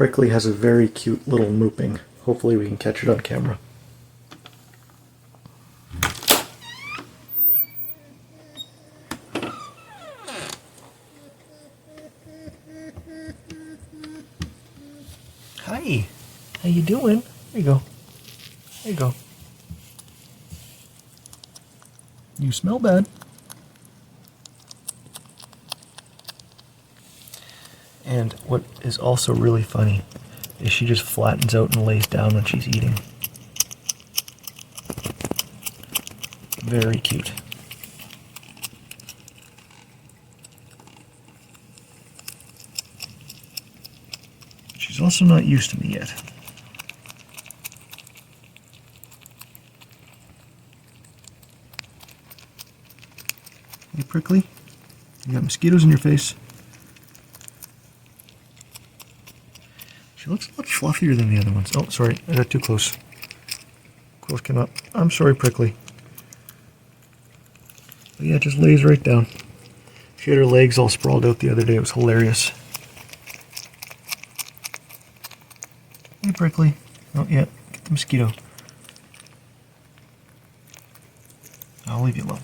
Prickly has a very cute little mooping. Hopefully we can catch it on camera. Hi, how you doing? There you go. There you go. You smell bad. And what is also really funny is she just flattens out and lays down when she's eating. Very cute. She's also not used to me yet. Hey, Prickly, you got mosquitoes in your face. She looks much fluffier than the other ones. Oh, sorry, I got too close. Close came up. I'm sorry, Prickly. But yeah, it just lays right down. She had her legs all sprawled out the other day. It was hilarious. Hey, Prickly. Oh, yeah, get the mosquito. I'll leave you alone.